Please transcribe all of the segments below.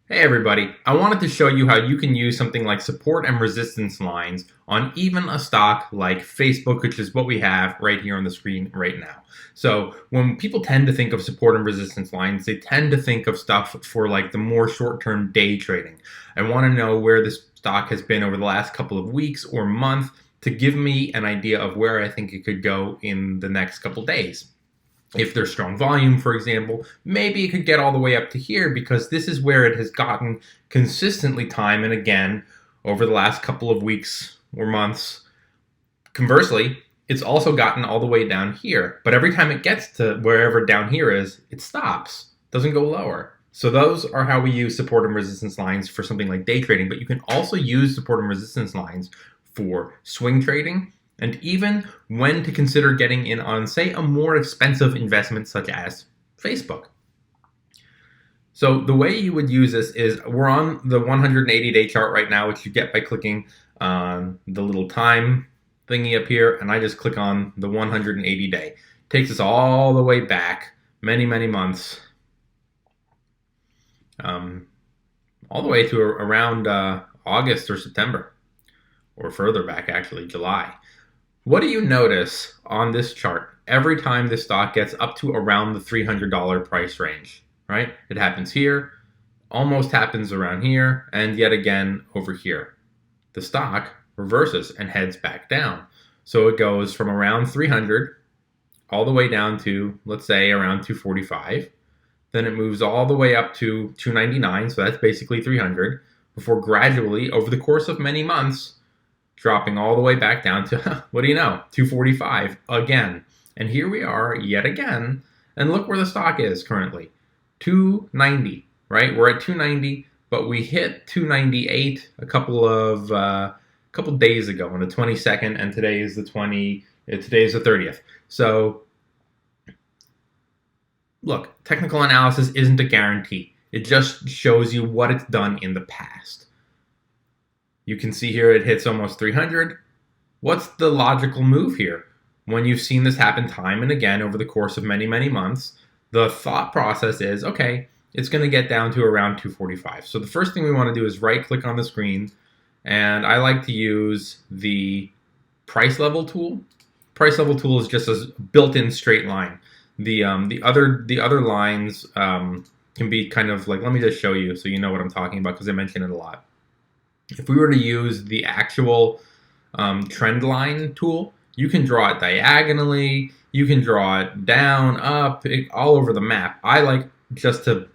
Hey everybody, I wanted to show you how you can use something like support and resistance lines on even a stock like Facebook, which is what we have right here on the screen right now. So when people tend to think of support and resistance lines, they tend to think of stuff for like the more short-term day trading. I want to know where this stock has been over the last couple of weeks or month to give me an idea of where I think it could go in the next couple days. If there's strong volume, for example, maybe it could get all the way up to here because this is where it has gotten consistently time and again over the last couple of weeks or months. Conversely, it's also gotten all the way down here, but every time it gets to wherever down here is, it stops, doesn't go lower. So those are how we use support and resistance lines for something like day trading, but you can also use support and resistance lines for swing trading and even when to consider getting in on, say, a more expensive investment such as Facebook. So the way you would use this is we're on the 180-day chart right now, which you get by clicking on the little time thingy up here, and I just click on the 180-day. Takes us all the way back, many, many months, all the way to around August or September, or further back actually, July. What do you notice on this chart every time this stock gets up to around the $300 price range, right? It happens here, almost happens around here, and yet again over here. The stock reverses and heads back down. So it goes from around 300 all the way down to, let's say, around 245. Then it moves all the way up to 299, so that's basically 300, before gradually, over the course of many months, dropping all the way back down to, what do you know, 245 again. And here we are yet again. And look where the stock is currently, 290, right? We're at 290, but we hit 298 a couple days ago on the 22nd, and today is the 30th. So look, technical analysis isn't a guarantee. It just shows you what it's done in the past. You can see here it hits almost 300. What's the logical move here? When you've seen this happen time and again over the course of many, many months, the thought process is, okay, it's going to get down to around 245. So the first thing we want to do is right-click on the screen, and I like to use the price level tool. Price level tool is just a built-in straight line. The other lines can be kind of like, let me just show you so you know what I'm talking about because I mention it a lot. If we were to use the actual trend line tool, you can draw it diagonally, you can draw it down, up, all over the map. I like just to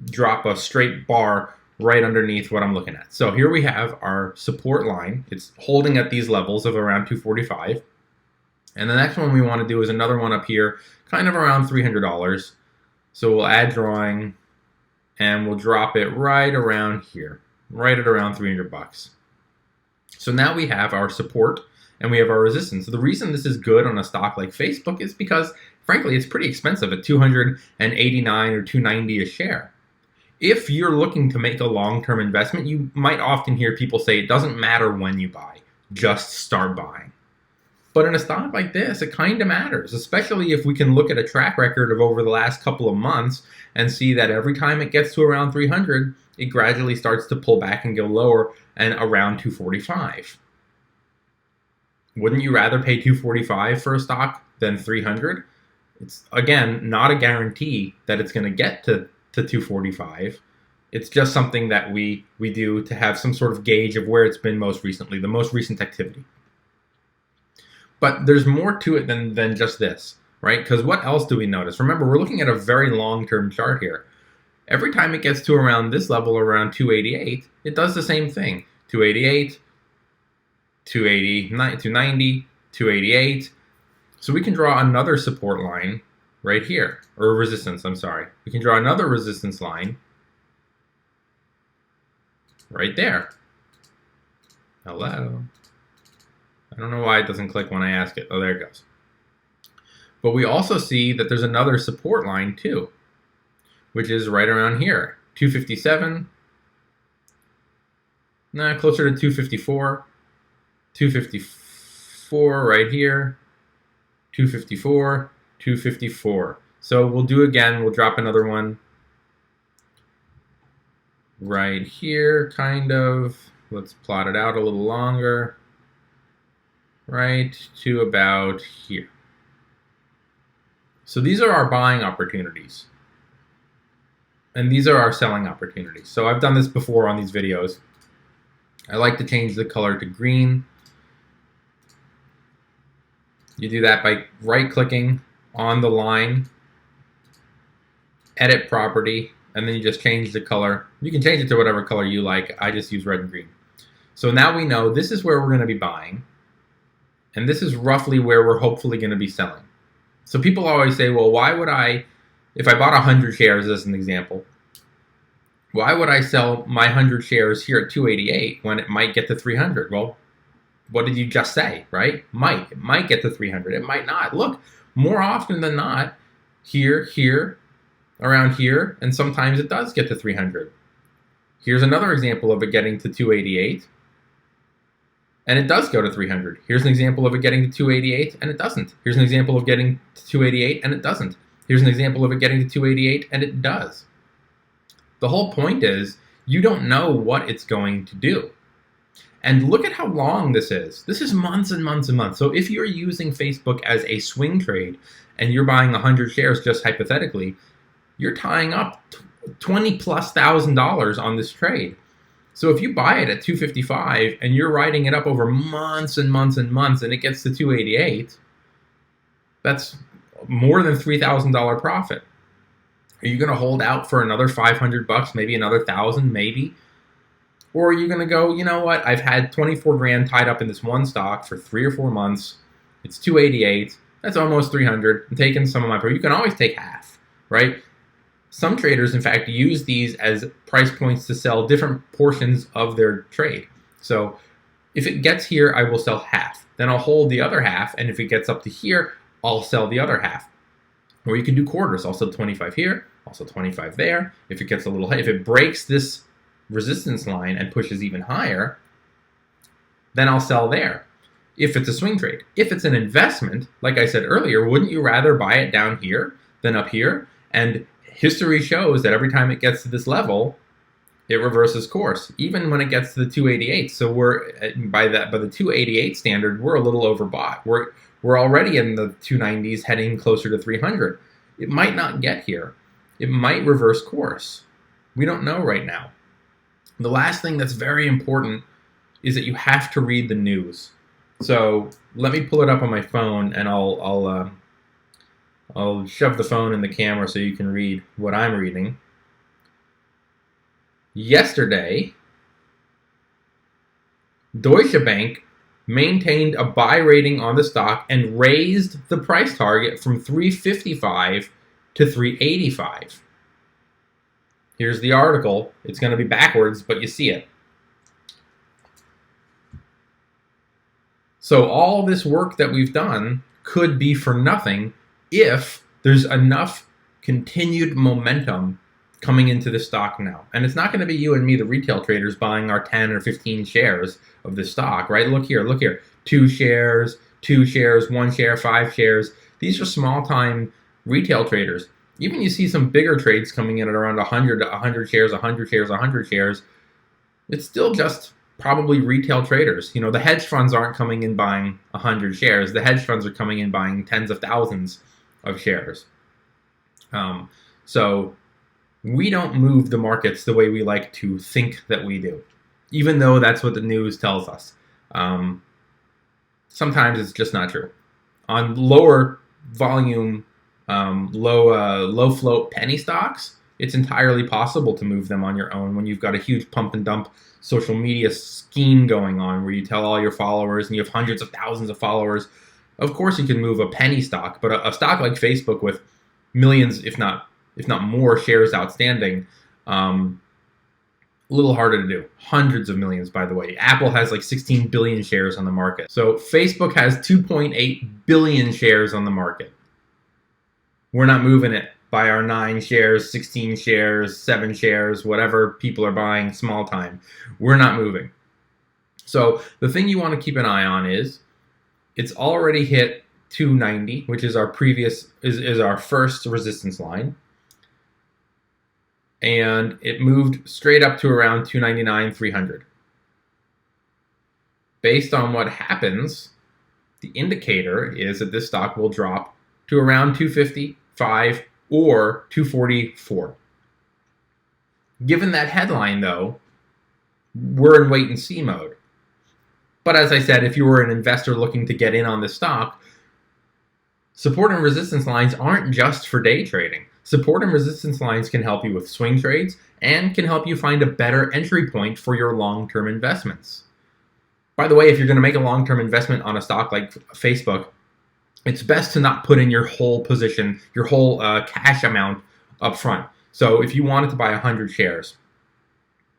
drop a straight bar right underneath what I'm looking at. So here we have our support line. It's holding at these levels of around 245. And the next one we want to do is another one up here, kind of around $300. So we'll add drawing, and we'll drop it right around here, right at around 300 bucks. So now we have our support and we have our resistance. So the reason this is good on a stock like Facebook is because, frankly, it's pretty expensive at $289 or $290 a share. If you're looking to make a long-term investment, you might often hear people say it doesn't matter when you buy, just start buying. But in a stock like this, it kind of matters, especially if we can look at a track record of over the last couple of months and see that every time it gets to around 300, it gradually starts to pull back and go lower and around 245. Wouldn't you rather pay 245 for a stock than 300? It's, again, not a guarantee that it's going to get to 245. It's just something that we do to have some sort of gauge of where it's been most recently, the most recent activity. But there's more to it than just this, right? Because what else do we notice? Remember, we're looking at a very long-term chart here. Every time it gets to around this level, around 288, it does the same thing. 288, 290, 288. So we can draw another support line right here, or resistance, I'm sorry. We can draw another resistance line right there. Hello. I don't know why it doesn't click when I ask it. Oh, there it goes. But we also see that there's another support line too, which is right around here, 257. Closer to 254. 254 right here. 254, 254. So we'll do again. We'll drop another one right here, kind of. Let's plot it out a little longer. Right to about here. So these are our buying opportunities. And these are our selling opportunities. So I've done this before on these videos. I like to change the color to green. You do that by right-clicking on the line, edit property, and then you just change the color. You can change it to whatever color you like. I just use red and green. So now we know this is where we're going to be buying, and this is roughly where we're hopefully going to be selling. So people always say, well, why would I, if I bought 100 shares as an example, why would I sell my 100 shares here at 288 when it might get to 300? Well, what did you just say, right? Might. It might get to 300. It might not. Look, more often than not, here, around here, and sometimes it does get to 300. Here's another example of it getting to 288, and it does go to 300. Here's an example of it getting to 288, and it doesn't. Here's an example of getting to 288, and it doesn't. Here's an example of it getting to 288, and it does. The whole point is you don't know what it's going to do. And look at how long this is. This is months and months and months. So if you're using Facebook as a swing trade and you're buying 100 shares just hypothetically, you're tying up $20,000+ on this trade. So if you buy it at 255 and you're writing it up over months and months and months and it gets to 288, that's more than $3,000 profit. Are you going to hold out for another $500, maybe another 1,000, maybe? Or are you going to go, you know what, I've had 24 grand tied up in this one stock for 3 or 4 months. It's 288. That's almost 300. I'm taking some of my profit. You can always take half, right? Some traders, in fact, use these as price points to sell different portions of their trade. So if it gets here, I will sell half. Then I'll hold the other half. And if it gets up to here, I'll sell the other half. Or you can do quarters. I'll sell 25 here, also 25 there. If it gets a little high, if it breaks this resistance line and pushes even higher, then I'll sell there. If it's a swing trade. If it's an investment, like I said earlier, wouldn't you rather buy it down here than up here? And history shows that every time it gets to this level, it reverses course, even when it gets to the 288. So we're by the 288 standard, we're a little overbought. We're already in the 290s, heading closer to 300. It might not get here. It might reverse course. We don't know right now. The last thing that's very important is that you have to read the news. So let me pull it up on my phone, and I'll shove the phone in the camera so you can read what I'm reading. Yesterday, Deutsche Bank maintained a buy rating on the stock and raised the price target from 355 to 385. Here's the article. It's going to be backwards, but you see it. So all this work that we've done could be for nothing if there's enough continued momentum coming into the stock now. And it's not going to be you and me, the retail traders, buying our 10 or 15 shares of the stock, right? Look here, 2 shares, 1 share, 5 shares. These are small-time retail traders. Even you see some bigger trades coming in at around 100 shares, 100 shares, 100 shares. It's still just probably retail traders. You know, the hedge funds aren't coming in buying 100 shares. The hedge funds are coming in buying tens of thousands of shares. So we don't move the markets the way we like to think that we do, even though that's what the news tells us. Sometimes it's just not true. On lower volume, low float penny stocks, it's entirely possible to move them on your own when you've got a huge pump and dump social media scheme going on where you tell all your followers and you have hundreds of thousands of followers. Of course you can move a penny stock, but a stock like Facebook with millions, if not more shares outstanding, a little harder to do. Hundreds of millions, by the way. Apple has like 16 billion shares on the market. So Facebook has 2.8 billion shares on the market. We're not moving it by our 9 shares, 16 shares, 7 shares, whatever people are buying small time. We're not moving. So the thing you want to keep an eye on is it's already hit 290, which is our previous, is our first resistance line. and it moved straight up to around 299, 300. Based on what happens, the indicator is that this stock will drop to around 255 or 244. Given that headline, though, we're in wait and see mode. But as I said, if you were an investor looking to get in on this stock, support and resistance lines aren't just for day trading. Support and resistance lines can help you with swing trades and can help you find a better entry point for your long-term investments. By the way, if you're going to make a long-term investment on a stock like Facebook, it's best to not put in your whole position, your whole cash amount up front. So if you wanted to buy 100 shares,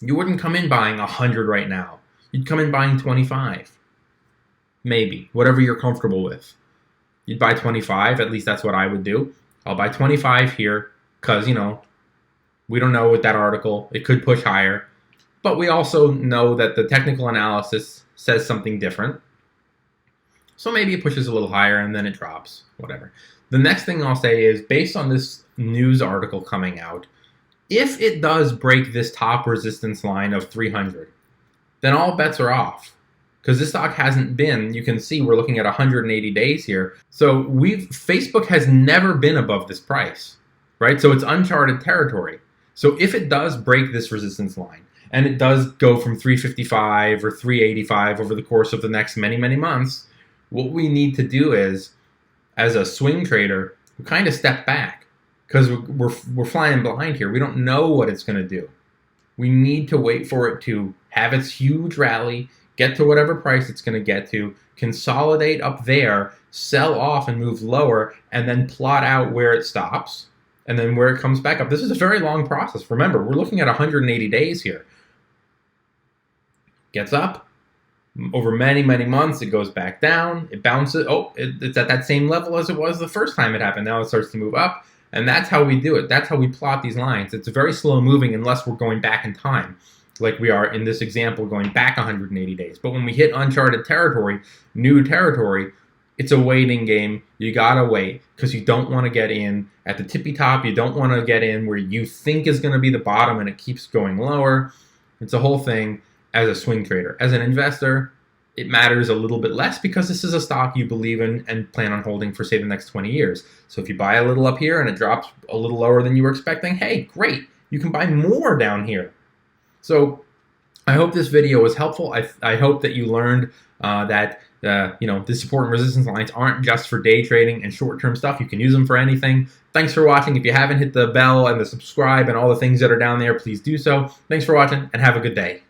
you wouldn't come in buying 100 right now. You'd come in buying 25, maybe, whatever you're comfortable with. You'd buy 25, at least that's what I would do. I'll buy 25 here because, we don't know with that article. It could push higher. But we also know that the technical analysis says something different. So maybe it pushes a little higher and then it drops, whatever. The next thing I'll say is, based on this news article coming out, if it does break this top resistance line of 300, then all bets are off. Because this stock hasn't been, you can see we're looking at 180 days here. So Facebook has never been above this price, right? So it's uncharted territory. So if it does break this resistance line, and it does go from 355 or 385 over the course of the next many, many months, what we need to do is, as a swing trader, we kind of step back because we're flying blind here. We don't know what it's going to do. We need to wait for it to have its huge rally, get to whatever price it's going to get to, consolidate up there, sell off and move lower, and then plot out where it stops and then where it comes back up. This is a very long process. Remember, we're looking at 180 days here. Gets up. Over many, many months, it goes back down. It bounces. Oh, it's at that same level as it was the first time it happened. Now it starts to move up. And that's how we do it. That's how we plot these lines. It's very slow moving unless we're going back in time, like we are in this example, going back 180 days. But when we hit uncharted territory, new territory, it's a waiting game. You gotta wait because you don't want to get in at the tippy top. You don't want to get in where you think is going to be the bottom and it keeps going lower. It's a whole thing. As a swing trader, as an investor, it matters a little bit less because this is a stock you believe in and plan on holding for, say, the next 20 years. So if you buy a little up here and it drops a little lower than you were expecting, hey, great, you can buy more down here. So I hope this video was helpful. I hope that you learned that the support and resistance lines aren't just for day trading and short-term stuff. You can use them for anything. Thanks for watching. If you haven't hit the bell and the subscribe and all the things that are down there, please do so. Thanks for watching and have a good day.